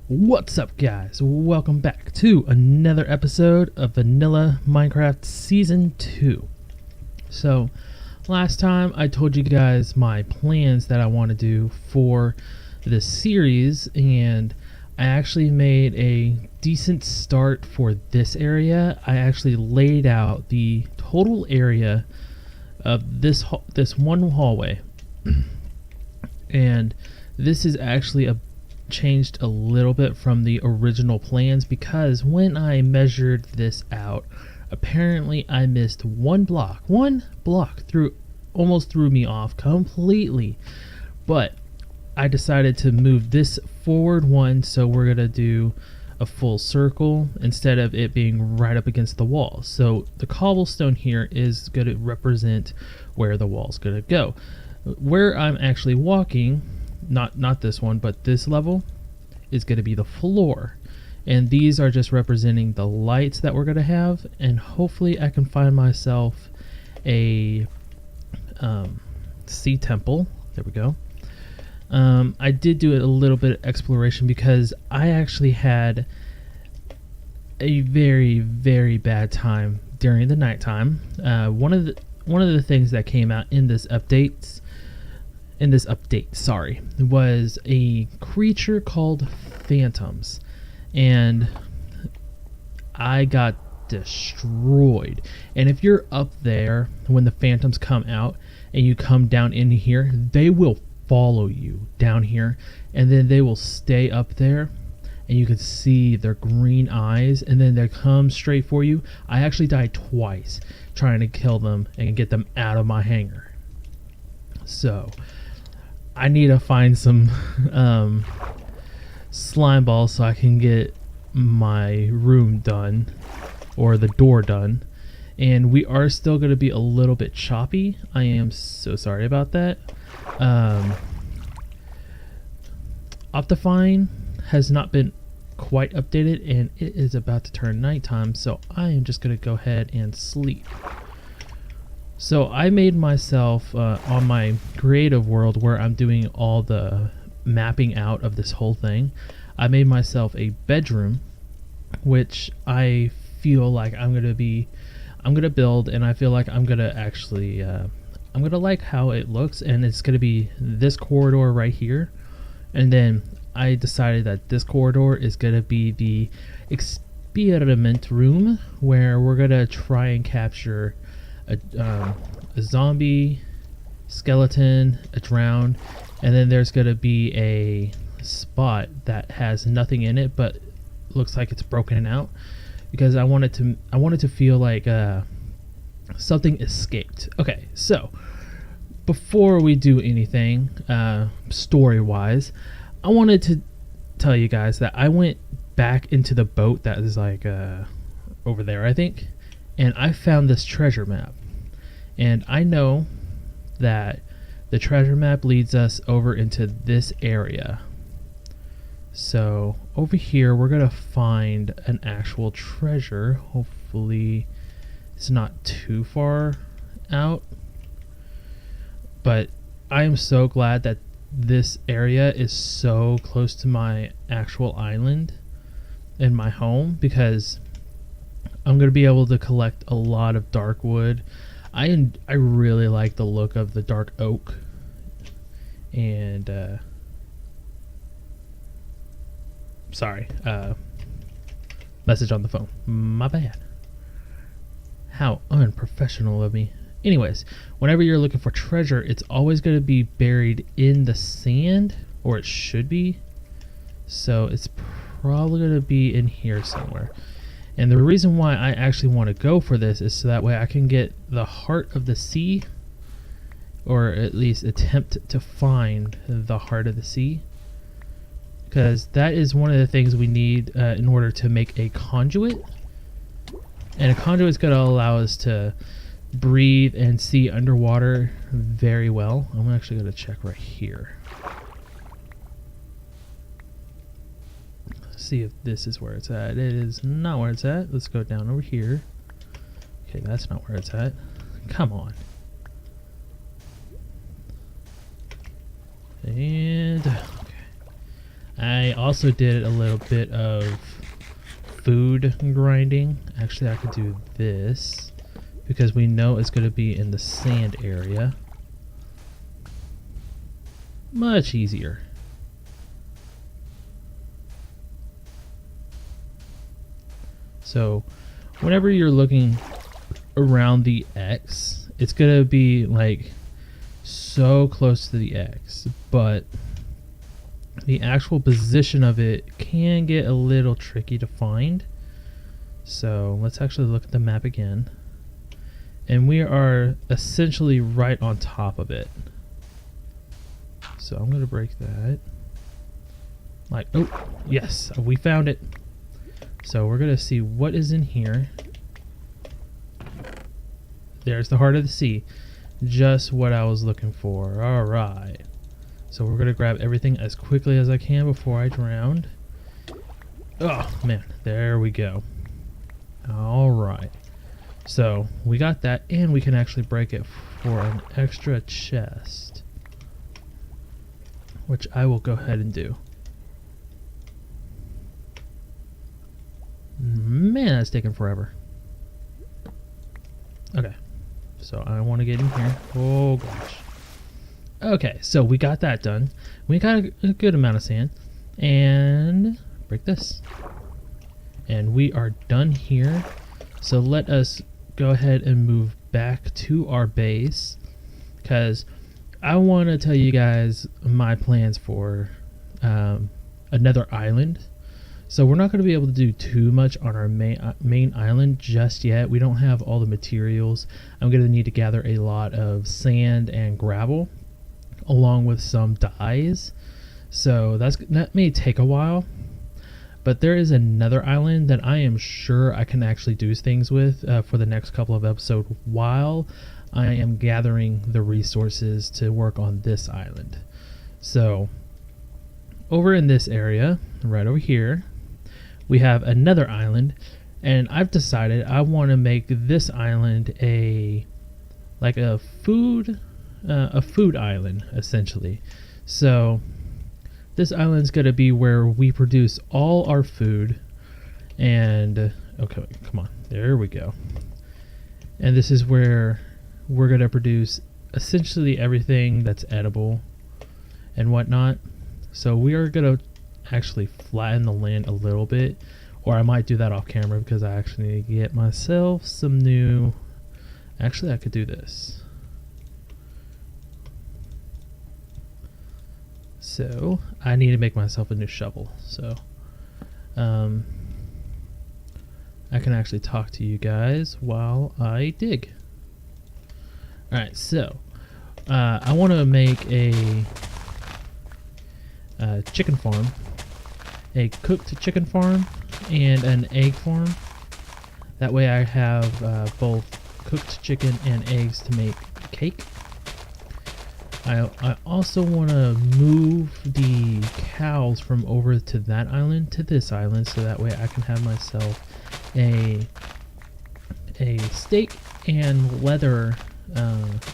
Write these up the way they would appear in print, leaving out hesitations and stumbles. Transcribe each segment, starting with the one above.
What's up, guys? Welcome back to another episode of Vanilla Minecraft Season 2. So, last time I told you guys my plans that I want to do for this series, and I actually made a decent start for this area. I actually laid out the total area of this one hallway, and this is actually changed a little bit from the original plans, because when I measured this out, apparently I missed one block almost threw me off completely. But I decided to move this forward one, so we're gonna do a full circle instead of it being right up against the wall. So the cobblestone here is gonna represent where the wall's gonna go. Where I'm actually walking, not this one, but this level is going to be the floor, and these are just representing the lights that we're going to have. And hopefully I can find myself a sea temple. There we go. I did do a little bit of exploration because I actually had a very, very bad time during the nighttime. One of the things that came out in this update, was a creature called phantoms, and I got destroyed. And if you're up there when the phantoms come out and you come down in here, they will follow you down here, and then they will stay up there, and you can see their green eyes, and then they come straight for you. I actually died twice trying to kill them and get them out of my hangar. So I need to find some slime balls so I can get my room done, or the door done. And we are still going to be a little bit choppy. I am so sorry about that. Optifine has not been quite updated, and it is about to turn nighttime, so I am just going to go ahead and sleep. So I made myself on my creative world, where I'm doing all the mapping out of this whole thing, I made myself a bedroom, which I feel like I'm gonna build, and I feel like I'm gonna actually I'm gonna like how it looks. And it's gonna be this corridor right here, and then I decided that this corridor is gonna be the experiment room, where we're gonna try and capture a zombie, skeleton, a drowned, and then there's gonna be a spot that has nothing in it but looks like it's broken out, because I wanted to feel like something escaped. Okay, so before we do anything story wise, I wanted to tell you guys that I went back into the boat that is like over there, I think, and I found this treasure map. And I know that the treasure map leads us over into this area. So over here we're gonna find an actual treasure. Hopefully it's not too far out. But I am so glad that this area is so close to my actual island and my home, because I'm gonna be able to collect a lot of dark wood. I really like the look of the dark oak, and sorry, message on the phone, my bad. How unprofessional of me. Anyways, whenever you're looking for treasure, it's always going to be buried in the sand, or it should be. So it's probably going to be in here somewhere. And the reason why I actually want to go for this is so that way I can get the heart of the sea, or at least attempt to find the heart of the sea, because that is one of the things we need in order to make a conduit. And a conduit is going to allow us to breathe and see underwater very well. I'm actually going to check right here. See if this is where it's at. It is not where it's at. Let's go down over here. Okay, that's not where it's at. Come on. And okay. I I also did a little bit of food grinding. Actually, I could do this because we know it's going to be in the sand area. Much easier. So whenever you're looking around the X, it's going to be like so close to the X, but the actual position of it can get a little tricky to find. So let's actually look at the map again. And we are essentially right on top of it. So I'm going to break that. Like, oh, yes, we found it. So we're going to see what is in here. There's the heart of the sea. Just what I was looking for. All right. So we're going to grab everything as quickly as I can before I drown. Oh, man. There we go. All right. So we got that, and we can actually break it for an extra chest, which I will go ahead and do. Man, that's taking forever. Okay. So I want to get in here. Oh, gosh. Okay, so we got that done. We got a good amount of sand. And break this. And we are done here. So let us go ahead and move back to our base, because I want to tell you guys my plans for another island. So we're not going to be able to do too much on our main island just yet. We don't have all the materials. I'm going to need to gather a lot of sand and gravel, along with some dyes. So that may take a while. But there is another island that I am sure I can actually do things with for the next couple of episodes while I am gathering the resources to work on this island. So over in this area, right over here, we have another island, and I've decided I want to make this island a food island, essentially. So this island's going to be where we produce all our food, and okay, come on, there we go. And this is where we're going to produce essentially everything that's edible and whatnot. So we are going to actually flatten the land a little bit, or I might do that off camera because I actually need to get myself some new... Actually, I could do this. So I need to make myself a new shovel, so I can actually talk to you guys while I dig. Alright, so I want to make a chicken farm, a cooked chicken farm, and an egg farm. That way I have both cooked chicken and eggs to make cake. I also want to move the cows from over to that island to this island, so that way I can have myself a steak and leather,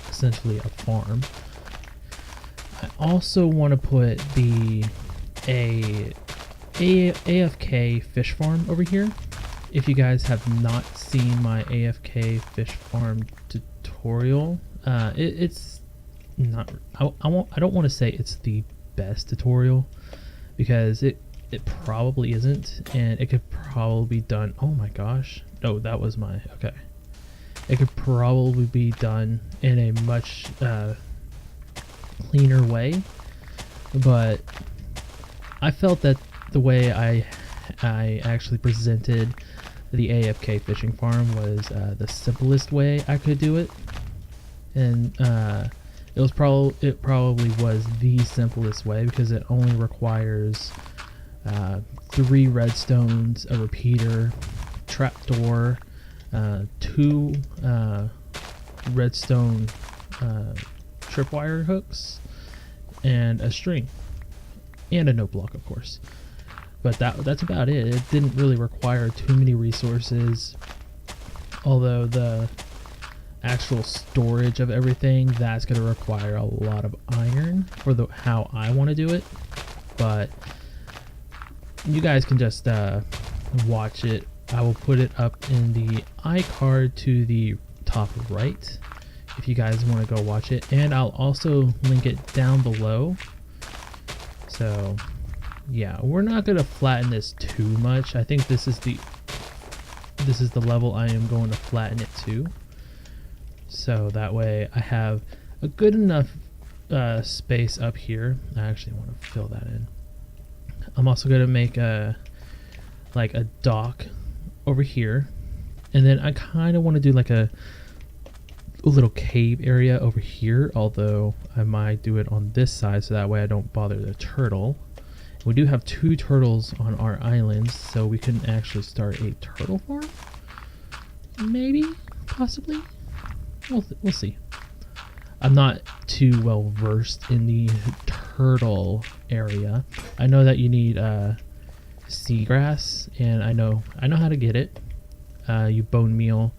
essentially a farm. I also want to put the AFK fish farm over here. If you guys have not seen my AFK fish farm tutorial, it's not, I don't want to say it's the best tutorial, because it probably isn't, and it could probably be done. Oh my gosh, no, that was my... Okay, it could probably be done in a much cleaner way, but I felt that the way I actually presented the AFK fishing farm was the simplest way I could do it, and it probably was the simplest way, because it only requires 3 redstones, a repeater, trapdoor, 2 redstone tripwire hooks, and a string, and a note block, of course. But that's about it. It didn't really require too many resources, although the actual storage of everything, that's going to require a lot of iron for how I want to do it. But you guys can just watch it. I will put it up in the iCard to the top right if you guys want to go watch it, and I'll also link it down below. So yeah, we're not going to flatten this too much. I think this is the level I am going to flatten it to, so that way I have a good enough space up here. I actually want to fill that in. I'm also going to make a dock over here, and then I kind of want to do like a little cave area over here, although I might do it on this side so that way I don't bother the turtle. We do have 2 turtles on our island, so we can actually start a turtle farm. Maybe, possibly. We'll see. I'm not too well versed in the turtle area. I know that you need seagrass, and I know how to get it. You bone meal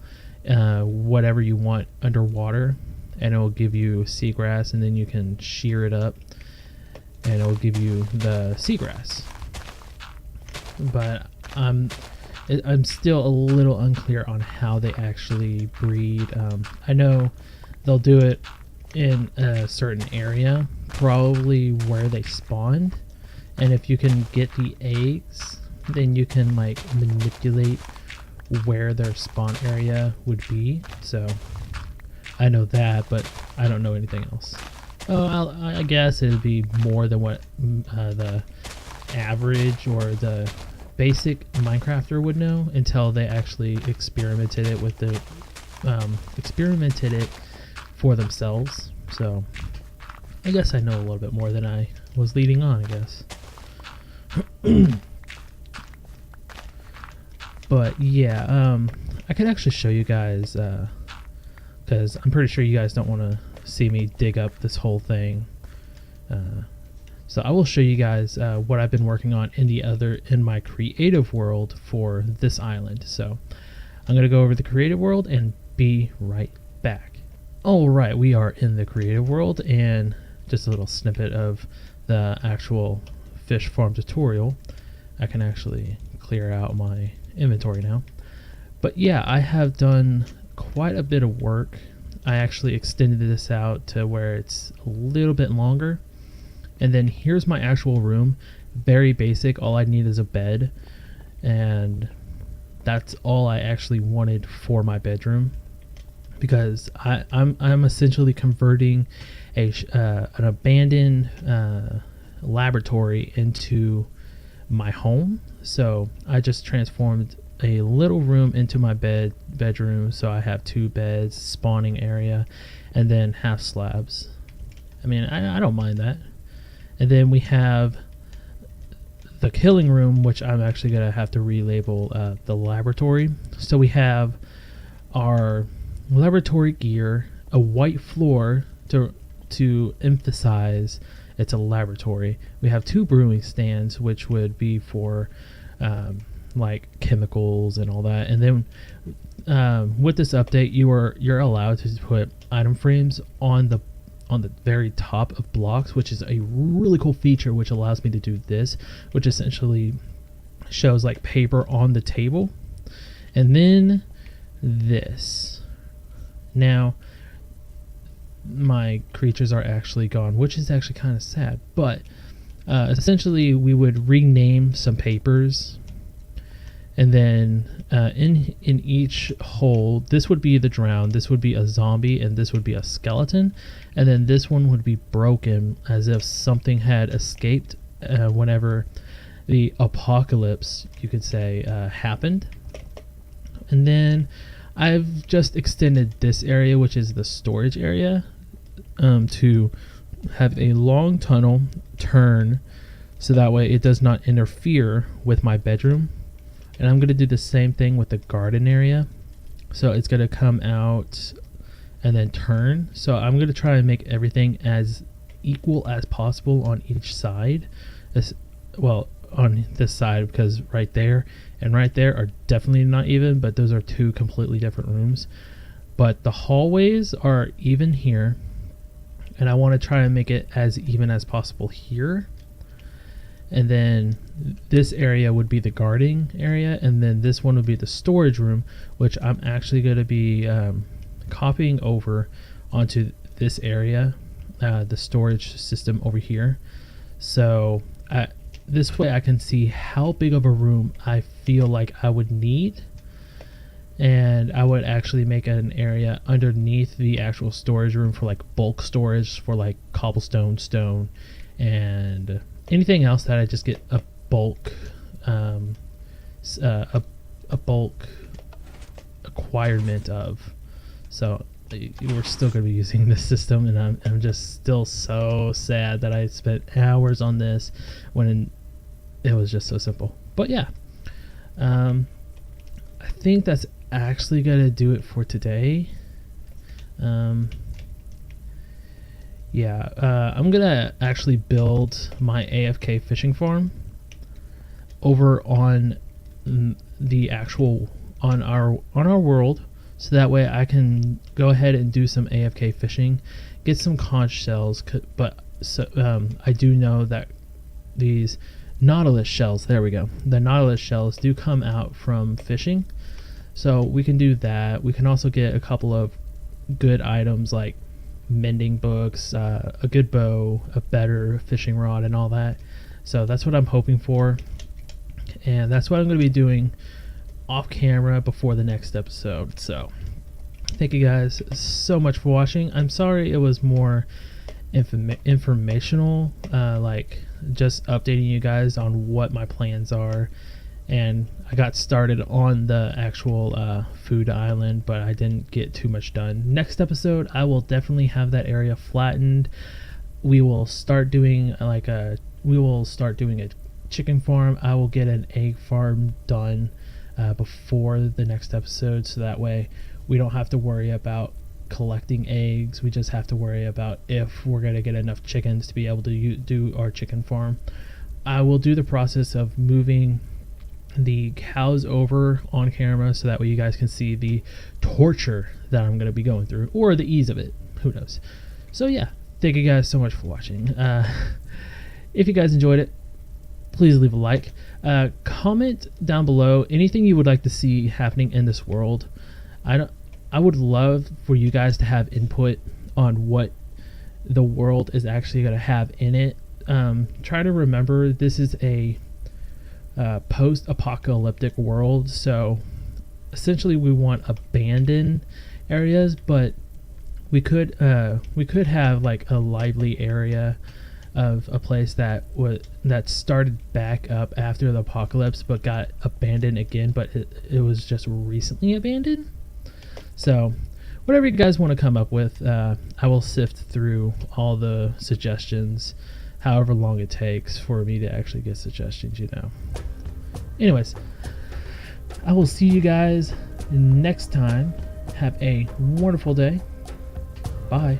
whatever you want underwater, and it will give you seagrass, and then you can shear it up, and it will give you the seagrass. But I'm still a little unclear on how they actually breed. I know they'll do it in a certain area, probably where they spawned, and if you can get the eggs, then you can like manipulate where their spawn area would be. So I know that, but I don't know anything else. Oh, I guess it'd be more than what the average or the basic Minecrafter would know until they actually experimented it with the for themselves. So I guess I know a little bit more than I was leading on, I guess. But yeah, I could actually show you guys, because I'm pretty sure you guys don't want to see me dig up this whole thing. So I will show you guys what I've been working on in my creative world for this island. So I'm going to go over the creative world and be right back. Alright, we are in the creative world, and just a little snippet of the actual fish farm tutorial. I can actually clear out my inventory now. But yeah, I have done quite a bit of work. I actually extended this out to where it's a little bit longer. And then here's my actual room. Very basic. All I need is a bed. And that's all I actually wanted for my bedroom. Because I'm essentially converting an abandoned laboratory into my home. So I just transformed a little room into my bedroom. So I have 2 beds, spawning area, and then half slabs. I mean, I don't mind that. And then we have the killing room, which I'm actually going to have to relabel the laboratory. So we have our laboratory gear, a white floor to emphasize it's a laboratory. We have 2 brewing stands, which would be for like chemicals and all that. And then with this update, you're allowed to put item frames on the very top of blocks, which is a really cool feature, which allows me to do this, which essentially shows like paper on the table. And then this. Now my creatures are actually gone, which is actually kind of sad, but essentially we would rename some papers, and then in each hole, this would be the drowned, this would be a zombie, and this would be a skeleton, and then this one would be broken, as if something had escaped whenever the apocalypse, you could say, happened. And then I've just extended this area, which is the storage area, to have a long tunnel turn, so that way it does not interfere with my bedroom. And I'm going to do the same thing with the garden area. So it's going to come out and then turn. So I'm going to try and make everything as equal as possible on each side. Well, on this side, because right there and right there are definitely not even, but those are 2 completely different rooms. But the hallways are even here, and I want to try and make it as even as possible here. and then this area would be the guarding area, and then this one would be the storage room, which I'm actually going to be copying over onto this area, the storage system over here. So this way I can see how big of a room I feel like I would need, and I would actually make an area underneath the actual storage room for like bulk storage for like cobblestone, stone, and anything else that I just get a bulk a bulk acquirement of. So we're still going to be using this system, and I'm just still so sad that I spent hours on this when it was just so simple. But yeah, I think that's actually going to do it for today. I'm gonna actually build my AFK fishing farm over on the actual on our world, so that way I can go ahead and do some AFK fishing, get some conch shells. But I do know that these nautilus shells, there we go, the nautilus shells do come out from fishing, so we can do that. We can also get a couple of good items like mending books, a good bow, a better fishing rod, and all that. So that's what I'm hoping for, and that's what I'm going to be doing off camera before the next episode. So thank you guys so much for watching. I'm sorry it was more informational, like just updating you guys on what my plans are, and I got started on the actual food island, but I didn't get too much done. Next episode I will definitely have that area flattened. We will start doing a chicken farm. I will get an egg farm done before the next episode, so that way we don't have to worry about collecting eggs. We just have to worry about if we're going to get enough chickens to be able to do our chicken farm. I will do the process of moving the cows over on camera, so that way you guys can see the torture that I'm going to be going through, or the ease of it, who knows. So yeah, thank you guys so much for watching. If you guys enjoyed it, please leave a like, comment down below anything you would like to see happening in this world. I would love for you guys to have input on what the world is actually going to have in it. Try to remember this is a post-apocalyptic world, so essentially we want abandoned areas, but we could have like a lively area of a place that started back up after the apocalypse but got abandoned again, but it was just recently abandoned. So whatever you guys want to come up with, I will sift through all the suggestions, however long it takes for me to actually get suggestions, you know. Anyways, I will see you guys next time. Have a wonderful day. Bye.